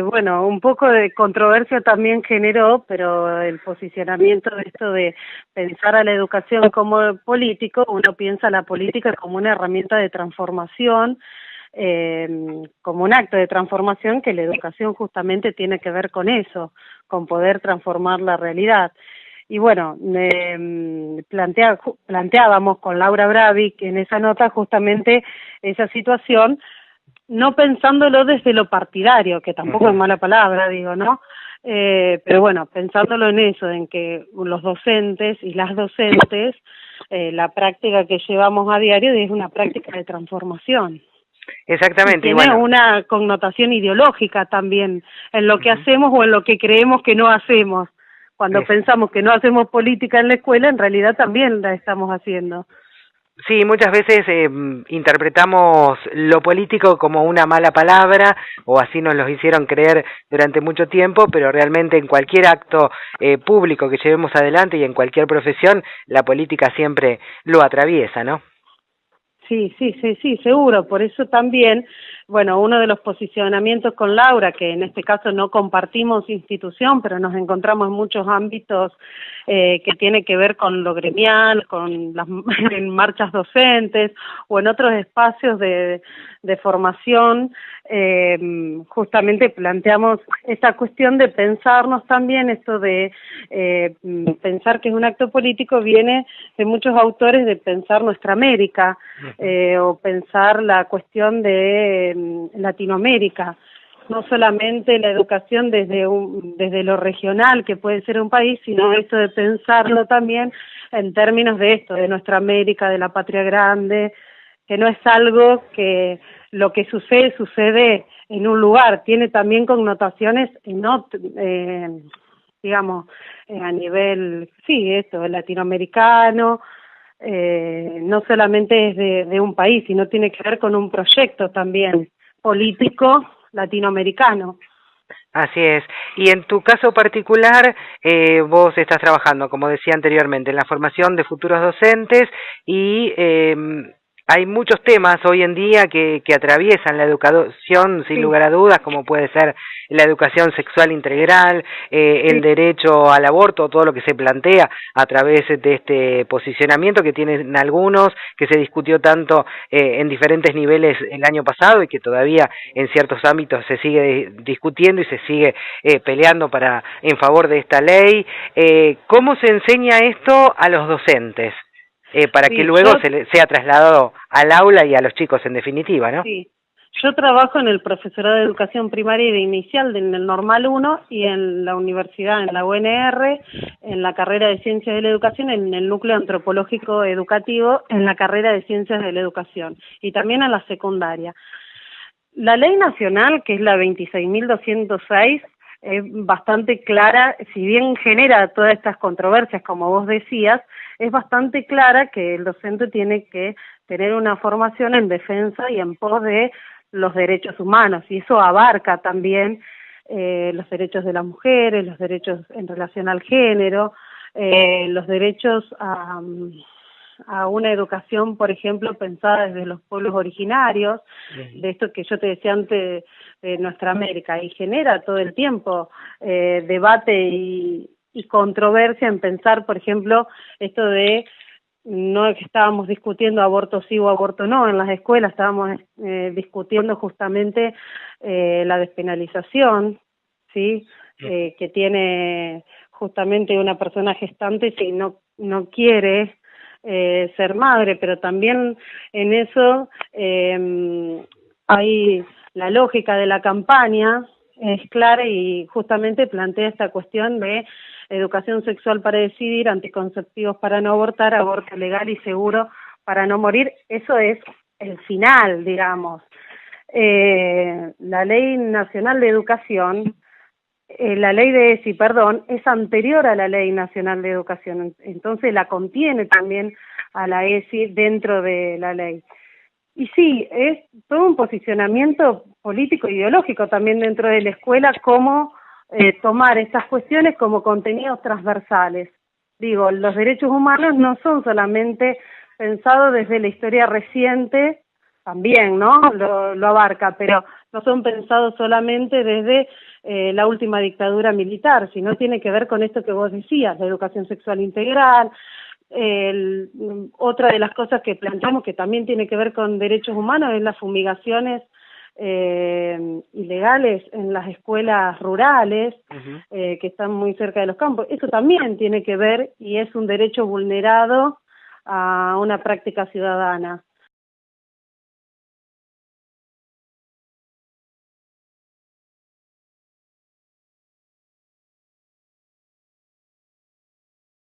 Bueno, un poco de controversia también generó, pero el posicionamiento de esto de pensar a la educación como político, uno piensa a la política como una herramienta de transformación, como un acto de transformación, que la educación justamente tiene que ver con eso, con poder transformar la realidad. Y bueno, planteábamos con Laura Bravik en esa nota justamente esa situación, no pensándolo desde lo partidario, que tampoco es mala palabra, digo, ¿no? Pero bueno, pensándolo en eso, en que los docentes y las docentes, la práctica que llevamos a diario es una práctica de transformación. Exactamente. Y tiene una connotación ideológica también en lo que hacemos o en lo que creemos que no hacemos. Cuando pensamos que no hacemos política en la escuela, en realidad también la estamos haciendo. Sí, muchas veces interpretamos lo político como una mala palabra, o así nos lo hicieron creer durante mucho tiempo, pero realmente en cualquier acto público que llevemos adelante y en cualquier profesión, la política siempre lo atraviesa, ¿no? Sí, seguro. Por eso también, bueno, uno de los posicionamientos con Laura, que en este caso no compartimos institución, pero nos encontramos en muchos ámbitos que tiene que ver con lo gremial, con las en marchas docentes o en otros espacios de formación, justamente planteamos esta cuestión de pensarnos también, esto de pensar que es un acto político, viene de muchos autores de pensar nuestra América, o pensar la cuestión de Latinoamérica, no solamente la educación desde lo regional que puede ser un país, sino esto de pensarlo también en términos de esto, de nuestra América, de la patria grande, que no es algo que lo que sucede en un lugar, tiene también connotaciones digamos, a nivel, latinoamericano, no solamente es de un país, sino tiene que ver con un proyecto también político latinoamericano. Así es. Y en tu caso particular, vos estás trabajando, como decía anteriormente, en la formación de futuros docentes y hay muchos temas hoy en día que atraviesan la educación, sin lugar a dudas, como puede ser la educación sexual integral, el derecho al aborto, todo lo que se plantea a través de este posicionamiento que tienen algunos, que se discutió tanto en diferentes niveles el año pasado y que todavía en ciertos ámbitos se sigue discutiendo y se sigue peleando en favor de esta ley. ¿Cómo se enseña esto a los docentes? Para que luego sea trasladado al aula y a los chicos en definitiva, ¿no? Sí, yo trabajo en el profesorado de educación primaria y de inicial en el Normal 1 y en la universidad, en la UNR, en la carrera de Ciencias de la Educación, en el núcleo antropológico educativo, en la carrera de Ciencias de la Educación y también en la secundaria. La ley nacional, que es la 26.206, es bastante clara, si bien genera todas estas controversias, como vos decías, es bastante clara que el docente tiene que tener una formación en defensa y en pos de los derechos humanos, y eso abarca también los derechos de las mujeres, los derechos en relación al género, los derechos a una educación, por ejemplo, pensada desde los pueblos originarios, de esto que yo te decía antes de nuestra América, y genera todo el tiempo debate y controversia en pensar, por ejemplo, esto de no es que estábamos discutiendo aborto sí o aborto no en las escuelas, estábamos discutiendo justamente la despenalización, ¿sí? Que tiene justamente una persona gestante si no quiere ser madre, pero también en eso hay la lógica de la campaña es clara y justamente plantea esta cuestión de educación sexual para decidir, anticonceptivos para no abortar, aborto legal y seguro para no morir. Eso es el final, digamos. La Ley Nacional de Educación, la ley de ESI, perdón, es anterior a la Ley Nacional de Educación, entonces la contiene también a la ESI dentro de la ley. Y sí, es todo un posicionamiento político e ideológico también dentro de la escuela, cómo tomar estas cuestiones como contenidos transversales. Digo, los derechos humanos no son solamente pensados desde la historia reciente, también, ¿no? Lo abarca, pero no son pensados solamente desde la última dictadura militar, sino tiene que ver con esto que vos decías, la educación sexual integral. Otra de las cosas que planteamos que también tiene que ver con derechos humanos es las fumigaciones ilegales en las escuelas rurales que están muy cerca de los campos. Eso también tiene que ver y es un derecho vulnerado a una práctica ciudadana.